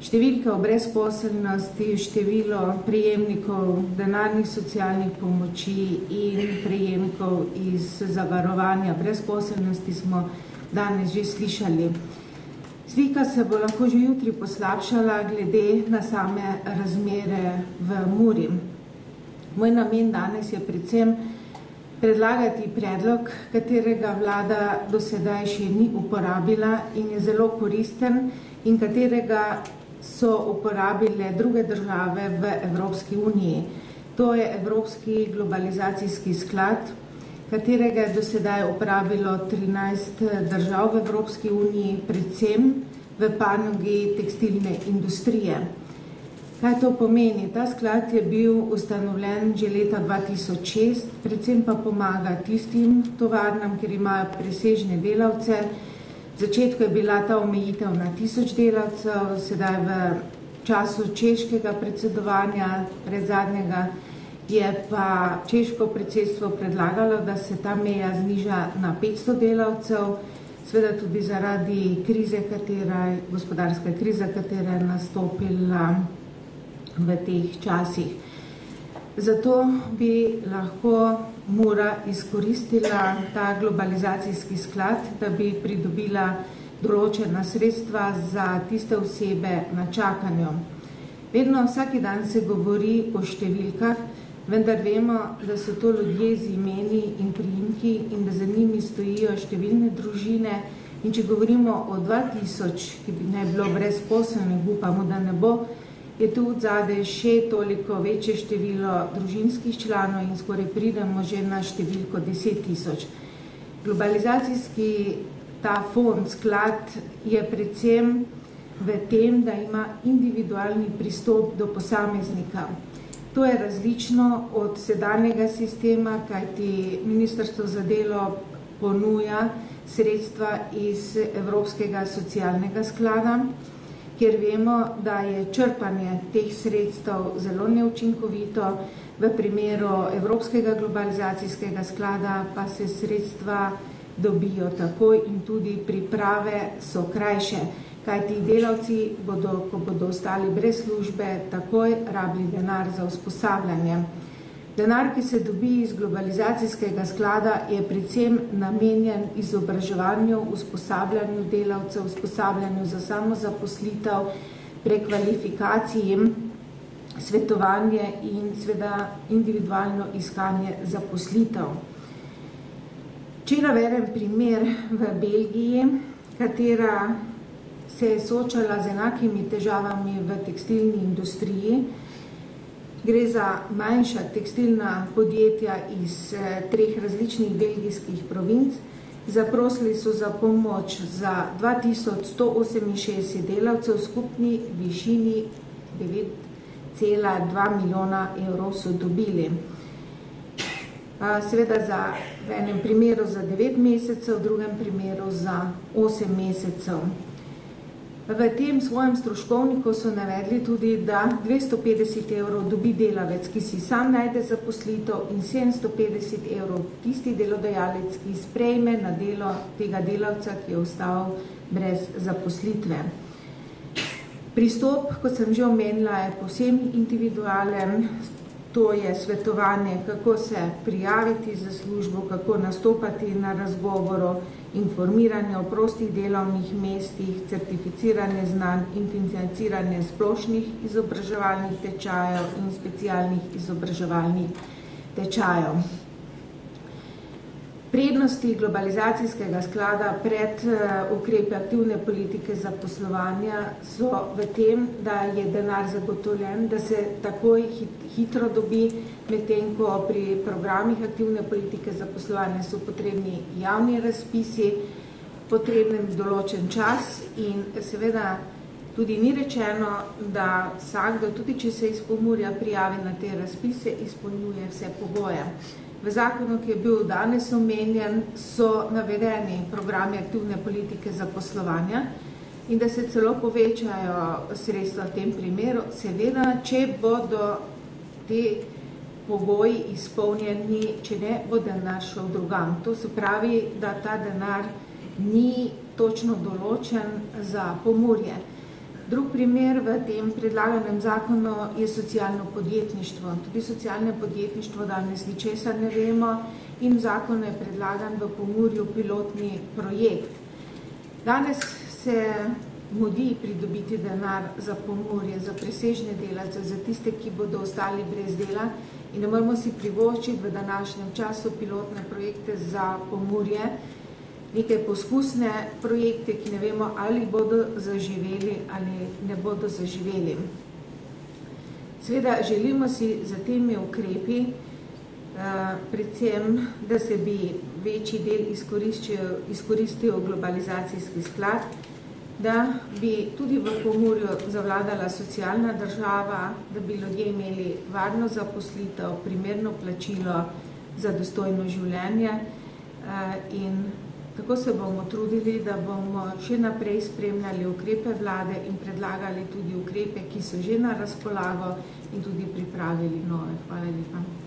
Številka o brezposelnosti, število prejemnikov denarnih socialnih pomoči in prejemnikov iz zavarovanja brezposelnosti smo danes že slišali. Slika se bo lahko že jutri poslabšala glede na same razmere v Muri. Moj namen danes je predvsem predlagati predlog, katerega vlada do sedaj še ni uporabila in je zelo koristen in katerega so uporabile druge države v Evropski uniji. To je Evropski globalizacijski sklad, katerega je do sedaj uporabilo 13 držav v Evropski uniji, predvsem v panogi tekstilne industrije. Kaj to pomeni? Ta sklad je bil ustanovljen že leta 2006, predvsem pa pomaga tistim tovarnam, ker imajo presežne delavce. V začetku je bila ta omejitev na 1000 delavcev, sedaj v času češkega predsedovanja, predzadnjega, je pa češko predsedstvo predlagalo, da se ta meja zniža na 500 delavcev, seveda tudi zaradi krize, gospodarska kriza, katera je nastopila v teh časih. Zato bi lahko Mura izkoristila ta globalizacijski sklad, da bi pridobila določena sredstva za tiste osebe na čakanju. Vedno vsaki dan se govori o številkah, vendar vemo, da so to ljudje z imeni in priimki in da za njimi stojijo številne družine. In če govorimo o 2000, ki bi naj bilo brezposelnih, upamo, da ne bo, je tu odzadaj še toliko večje število družinskih članov in skoraj pridemo že na številko 10 000. Globalizacijski ta fond, sklad, je predvsem v tem, da ima individualni pristop do posameznika. To je različno od sedanjega sistema, kajti Ministrstvo za delo ponuja sredstva iz Evropskega socialnega sklada, kjer vemo, da je črpanje teh sredstev zelo neučinkovito. V primeru Evropskega globalizacijskega sklada pa se sredstva dobijo takoj in tudi priprave so krajše, kajti delavci bodo, ko bodo ostali brez službe, takoj rabili denar za usposabljanje. Denar, ki se dobi iz globalizacijskega sklada, je predvsem namenjen izobraževanju, usposabljanju delavcev, usposabljanju za samozaposlitev, prekvalifikaciji, svetovanje in seveda individualno iskanje zaposlitev. Če navedem primer v Belgiji, katera se je soočala z enakimi težavami v tekstilni industriji. Gre za manjša tekstilna podjetja iz 3 različnih belgijskih provinc. Zaprosili so za pomoč za 2168 delavcev v skupni višini 9,2 milijona evrov so dobili. Seveda v enem primeru za 9 mesecev, v drugem primeru za 8 mesecev. V tem svojem stroškovniku so navedli tudi, da 250 evrov dobi delavec, ki si sam najde zaposlitev, in 750 evrov tisti delodajalec, ki sprejme na delo tega delavca, ki je ostal brez zaposlitve. Pristop, kot sem že omenila, je povsem individualen. To je svetovanje, kako se prijaviti za službo, kako nastopati na razgovoru, informiranje o prostih delovnih mestih, certificiranje znanj in financiranje splošnih izobraževalnih tečajev in specialnih izobraževalnih tečajev. Prednosti globalizacijskega sklada pred ukrepi aktivne politike zaposlovanja so v tem, da je denar zagotovljen, da se takoj hitro dobi, medtem ko pri programih aktivne politike zaposlovanja so potrebni javni razpisi, potrebnem določen čas in seveda tudi ni rečeno, da vsakdo, tudi če se iz Pomurja prijavi na te razpise, izpolnjuje vse pogoje. V zakonu, ki je bil danes omenjen, so navedeni programi aktivne politike zaposlovanja in da se celo povečajo sredstva v tem primeru, seveda, če bodo te pogoji izpolnjeni, če ne bo denar šel drugam. To se pravi, da ta denar ni točno določen za Pomurje. Drug primer v tem predlaganem zakonu je socialno podjetništvo. Tudi socialno podjetništvo danes ničesar ne vemo in v zakonu je predlagan v Pomurju pilotni projekt. Danes se mudi pridobiti denar za Pomurje, za presežne delavce, za tiste, ki bodo ostali brez dela in ne moramo si privoščiti v današnjem času pilotne projekte za Pomurje, neke poskusne projekte, ki ne vemo, ali bodo zaživeli ali ne bodo zaživeli. Seveda želimo si za temi ukrepi, predvsem, da se bi večji del izkoristil globalizacijski sklad, da bi tudi v Pomurju zavladala socialna država, da bi ljudje imeli varno zaposlitev, primerno plačilo za dostojno življenje in tako se bomo trudili, da bomo še naprej spremljali ukrepe vlade in predlagali tudi ukrepe, ki so že na razpolago in tudi pripravili nove. Hvala lepa.